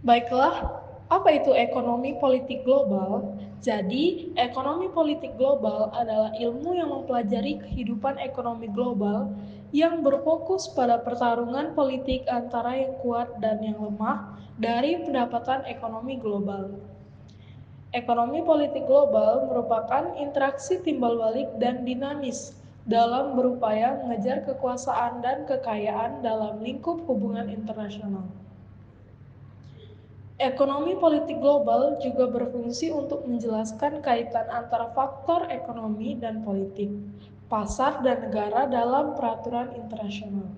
Baiklah, apa itu ekonomi politik global? Jadi, ekonomi politik global adalah ilmu yang mempelajari kehidupan ekonomi global yang berfokus pada pertarungan politik antara yang kuat dan yang lemah dari pendapatan ekonomi global. Ekonomi politik global merupakan interaksi timbal balik dan dinamis dalam berupaya mengejar kekuasaan dan kekayaan dalam lingkup hubungan internasional. Ekonomi politik global juga berfungsi untuk menjelaskan kaitan antara faktor ekonomi dan politik, pasar dan negara dalam peraturan internasional.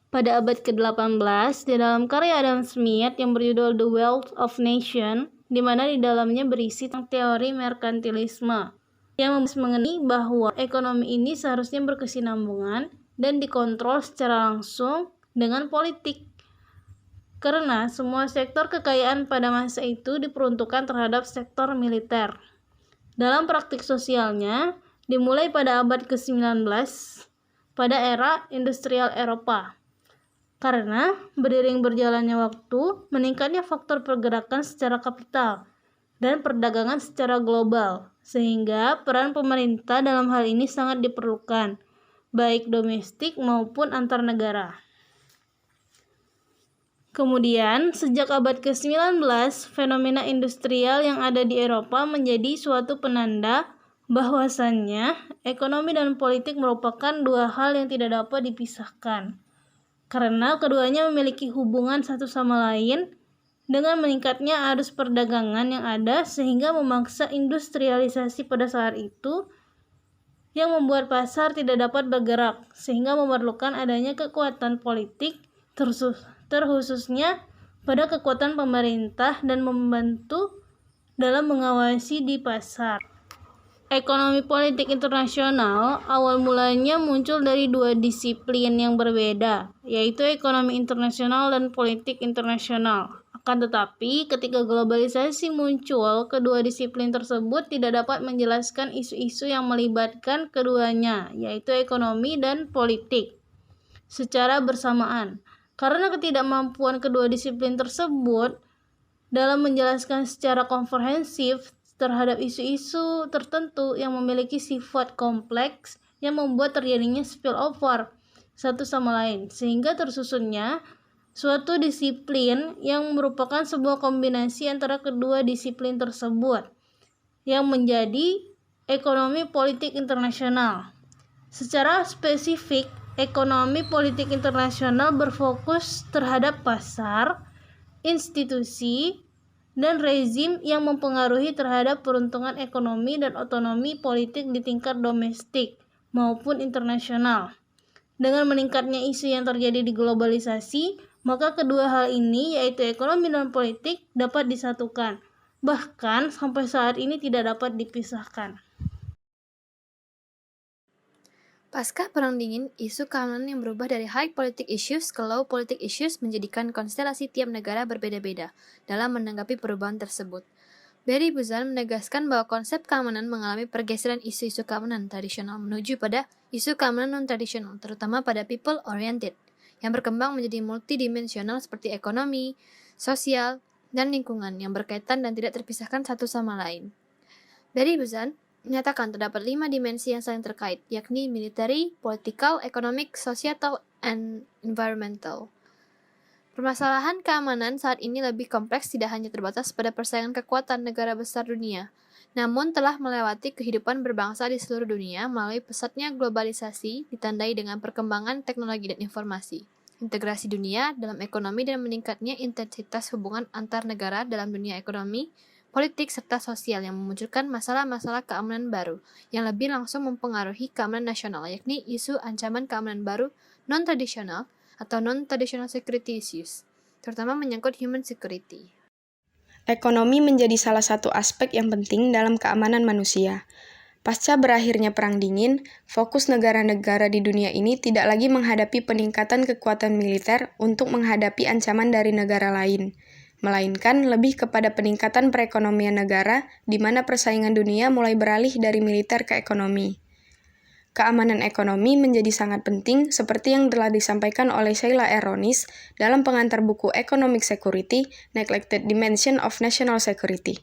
Pada abad ke-18, di dalam karya Adam Smith yang berjudul The Wealth of Nation, di mana di dalamnya berisi tentang teori merkantilisme, yang membahas mengenai bahwa ekonomi ini seharusnya berkesinambungan dan dikontrol secara langsung dengan politik. Karena semua sektor kekayaan pada masa itu diperuntukkan terhadap sektor militer. Dalam praktik sosialnya, dimulai pada abad ke-19 pada era industrial Eropa. Karena beriring berjalannya waktu, meningkatnya faktor pergerakan secara kapital dan perdagangan secara global, sehingga peran pemerintah dalam hal ini sangat diperlukan, baik domestik maupun antar negara. Kemudian, sejak abad ke-19, fenomena industrial yang ada di Eropa menjadi suatu penanda bahwasannya ekonomi dan politik merupakan dua hal yang tidak dapat dipisahkan. Karena keduanya memiliki hubungan satu sama lain dengan meningkatnya arus perdagangan yang ada sehingga memaksa industrialisasi pada saat itu yang membuat pasar tidak dapat bergerak sehingga memerlukan adanya kekuatan politik terkhususnya pada kekuatan pemerintah dan membantu dalam mengawasi di pasar. Ekonomi politik internasional awal mulanya muncul dari dua disiplin yang berbeda, yaitu ekonomi internasional dan politik internasional. Akan tetapi, ketika globalisasi muncul, kedua disiplin tersebut tidak dapat menjelaskan isu-isu yang melibatkan keduanya, yaitu ekonomi dan politik, secara bersamaan. Karena ketidakmampuan kedua disiplin tersebut dalam menjelaskan secara komprehensif terhadap isu-isu tertentu yang memiliki sifat kompleks yang membuat terjadinya spillover satu sama lain, sehingga tersusunnya suatu disiplin yang merupakan sebuah kombinasi antara kedua disiplin tersebut yang menjadi ekonomi politik internasional. Secara spesifik, ekonomi politik internasional berfokus terhadap pasar, institusi, dan rezim yang mempengaruhi terhadap peruntungan ekonomi dan otonomi politik di tingkat domestik maupun internasional. Dengan meningkatnya isu yang terjadi di globalisasi, maka kedua hal ini, yaitu ekonomi dan politik, dapat disatukan. Bahkan sampai saat ini tidak dapat dipisahkan. Pasca Perang Dingin, isu keamanan yang berubah dari high politic issues ke low politic issues menjadikan konstelasi tiap negara berbeda-beda dalam menanggapi perubahan tersebut. Barry Buzan menegaskan bahwa konsep keamanan mengalami pergeseran isu-isu keamanan tradisional menuju pada isu keamanan non-tradisional, terutama pada people-oriented, yang berkembang menjadi multidimensional seperti ekonomi, sosial, dan lingkungan yang berkaitan dan tidak terpisahkan satu sama lain. Barry Buzan menyatakan terdapat 5 dimensi yang saling terkait, yakni military, political, economic, societal, and environmental. Permasalahan keamanan saat ini lebih kompleks, tidak hanya terbatas pada persaingan kekuatan negara besar dunia, namun telah melewati kehidupan berbangsa di seluruh dunia melalui pesatnya globalisasi ditandai dengan perkembangan teknologi dan informasi, integrasi dunia dalam ekonomi dan meningkatnya intensitas hubungan antar negara dalam dunia ekonomi, politik, serta sosial yang memunculkan masalah-masalah keamanan baru yang lebih langsung mempengaruhi keamanan nasional, yakni isu ancaman keamanan baru non-tradisional atau non-traditional security issues, terutama menyangkut human security. Ekonomi menjadi salah satu aspek yang penting dalam keamanan manusia. Pasca berakhirnya Perang Dingin, fokus negara-negara di dunia ini tidak lagi menghadapi peningkatan kekuatan militer untuk menghadapi ancaman dari negara lain, melainkan lebih kepada peningkatan perekonomian negara di mana persaingan dunia mulai beralih dari militer ke ekonomi. keamanan ekonomi menjadi sangat penting seperti yang telah disampaikan oleh Sheila Aronis dalam pengantar buku Economic Security, Neglected Dimension of National Security,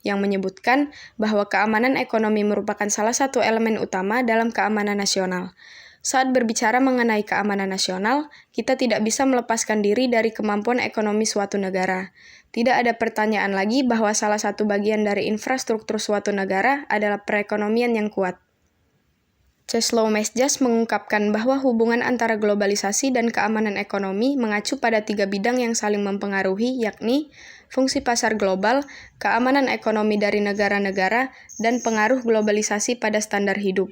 yang menyebutkan bahwa keamanan ekonomi merupakan salah satu elemen utama dalam keamanan nasional. Saat berbicara mengenai keamanan nasional, kita tidak bisa melepaskan diri dari kemampuan ekonomi suatu negara. Tidak ada pertanyaan lagi bahwa salah satu bagian dari infrastruktur suatu negara adalah perekonomian yang kuat. Czesław Mesjas mengungkapkan bahwa hubungan antara globalisasi dan keamanan ekonomi mengacu pada 3 bidang yang saling mempengaruhi, yakni fungsi pasar global, keamanan ekonomi dari negara-negara, dan pengaruh globalisasi pada standar hidup.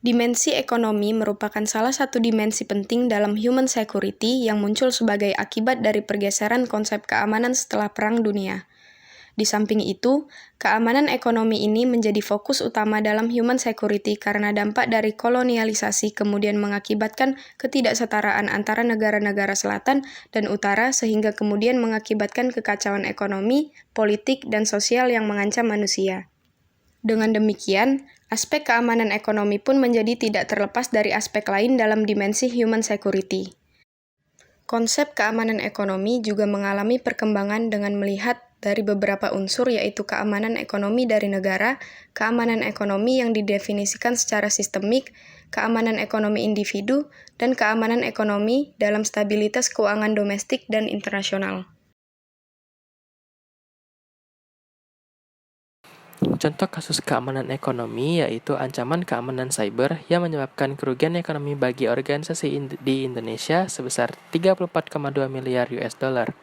Dimensi ekonomi merupakan salah satu dimensi penting dalam human security yang muncul sebagai akibat dari pergeseran konsep keamanan setelah Perang Dunia. Di samping itu, keamanan ekonomi ini menjadi fokus utama dalam human security karena dampak dari kolonialisasi kemudian mengakibatkan ketidaksetaraan antara negara-negara selatan dan utara sehingga kemudian mengakibatkan kekacauan ekonomi, politik, dan sosial yang mengancam manusia. Dengan demikian, aspek keamanan ekonomi pun menjadi tidak terlepas dari aspek lain dalam dimensi human security. Konsep keamanan ekonomi juga mengalami perkembangan dengan melihat dari beberapa unsur yaitu keamanan ekonomi dari negara, keamanan ekonomi yang didefinisikan secara sistemik, keamanan ekonomi individu, dan keamanan ekonomi dalam stabilitas keuangan domestik dan internasional. Contoh kasus keamanan ekonomi yaitu ancaman keamanan cyber yang menyebabkan kerugian ekonomi bagi organisasi di Indonesia sebesar 34,2 miliar US dollar.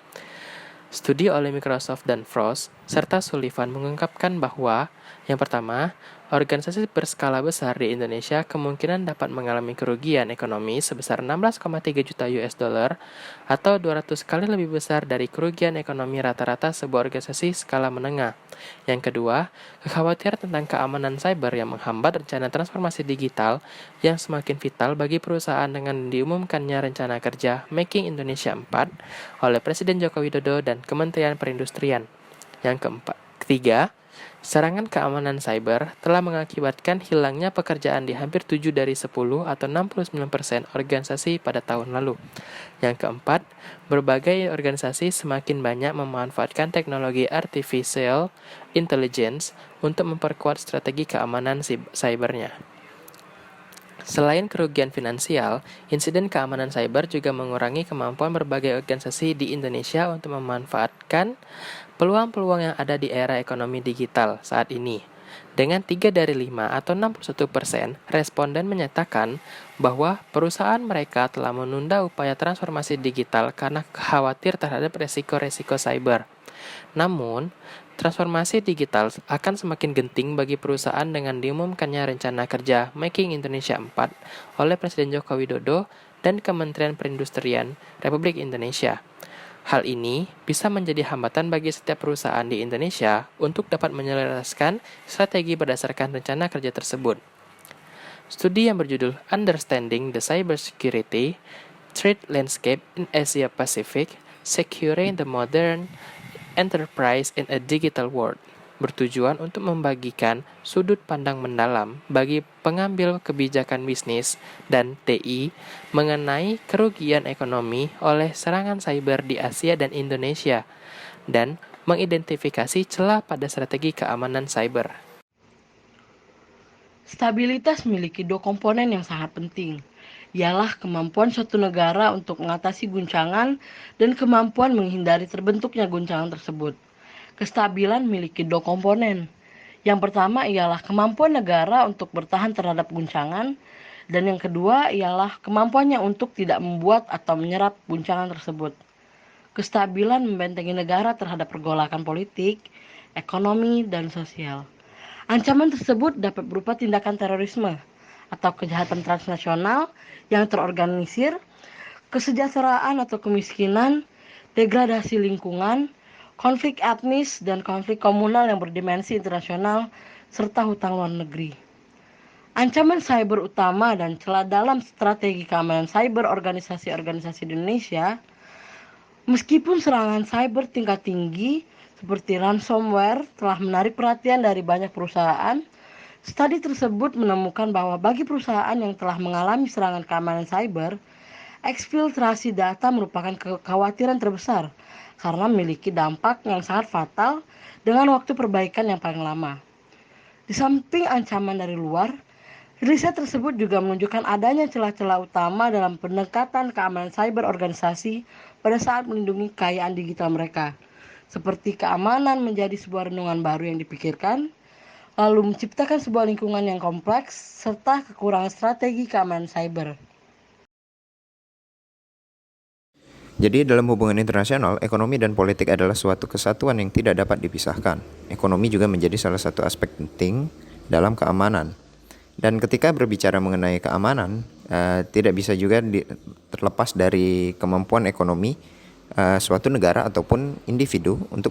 Studi oleh Microsoft dan Frost serta Sullivan mengungkapkan bahwa yang pertama, organisasi berskala besar di Indonesia kemungkinan dapat mengalami kerugian ekonomi sebesar 16,3 juta US dollar atau 200 kali lebih besar dari kerugian ekonomi rata-rata sebuah organisasi skala menengah. Yang kedua, kekhawatiran tentang keamanan cyber yang menghambat rencana transformasi digital yang semakin vital bagi perusahaan dengan diumumkannya rencana kerja Making Indonesia 4 oleh Presiden Joko Widodo dan Kementerian Perindustrian. Yang ketiga, serangan keamanan cyber telah mengakibatkan hilangnya pekerjaan di hampir 7 dari 10 atau 69% organisasi pada tahun lalu. Yang keempat, berbagai organisasi semakin banyak memanfaatkan teknologi artificial intelligence untuk memperkuat strategi keamanan cybernya. Selain kerugian finansial, insiden keamanan cyber juga mengurangi kemampuan berbagai organisasi di Indonesia untuk memanfaatkan peluang-peluang yang ada di era ekonomi digital saat ini. Dengan 3 dari 5 atau 61%, responden menyatakan bahwa perusahaan mereka telah menunda upaya transformasi digital karena khawatir terhadap resiko-resiko cyber. Namun, transformasi digital akan semakin genting bagi perusahaan dengan diumumkannya rencana kerja Making Indonesia 4 oleh Presiden Joko Widodo dan Kementerian Perindustrian Republik Indonesia. Hal ini bisa menjadi hambatan bagi setiap perusahaan di Indonesia untuk dapat menyelaraskan strategi berdasarkan rencana kerja tersebut. Studi yang berjudul Understanding the Cybersecurity Threat Landscape in Asia Pacific, Securing the Modern Enterprise in a Digital World bertujuan untuk membagikan sudut pandang mendalam bagi pengambil kebijakan bisnis dan TI mengenai kerugian ekonomi oleh serangan cyber di Asia dan Indonesia dan mengidentifikasi celah pada strategi keamanan cyber. Stabilitas memiliki 2 komponen yang sangat penting, ialah kemampuan suatu negara untuk mengatasi guncangan dan kemampuan menghindari terbentuknya guncangan tersebut. Kestabilan memiliki 2 komponen. Yang pertama ialah kemampuan negara untuk bertahan terhadap guncangan, dan yang kedua ialah kemampuannya untuk tidak membuat atau menyerap guncangan tersebut. Kestabilan membentengi negara terhadap pergolakan politik, ekonomi, dan sosial. Ancaman tersebut dapat berupa tindakan terorisme atau kejahatan transnasional yang terorganisir, kesejahteraan atau kemiskinan, degradasi lingkungan, konflik etnis dan konflik komunal yang berdimensi internasional, serta hutang luar negeri. Ancaman cyber utama dan celah dalam strategi keamanan cyber organisasi-organisasi di Indonesia, meskipun serangan cyber tingkat tinggi seperti ransomware telah menarik perhatian dari banyak perusahaan, Studi tersebut menemukan bahwa bagi perusahaan yang telah mengalami serangan keamanan cyber, eksfiltrasi data merupakan kekhawatiran terbesar karena memiliki dampak yang sangat fatal dengan waktu perbaikan yang paling lama. Di samping ancaman dari luar, riset tersebut juga menunjukkan adanya celah-celah utama dalam pendekatan keamanan cyber organisasi pada saat melindungi kekayaan digital mereka, seperti keamanan menjadi sebuah renungan baru yang dipikirkan, lalu menciptakan sebuah lingkungan yang kompleks, serta kekurangan strategi keamanan cyber. Jadi dalam hubungan internasional, ekonomi dan politik adalah suatu kesatuan yang tidak dapat dipisahkan. Ekonomi juga menjadi salah satu aspek penting dalam keamanan. Dan ketika berbicara mengenai keamanan, tidak bisa juga terlepas dari kemampuan ekonomi suatu negara ataupun individu untuk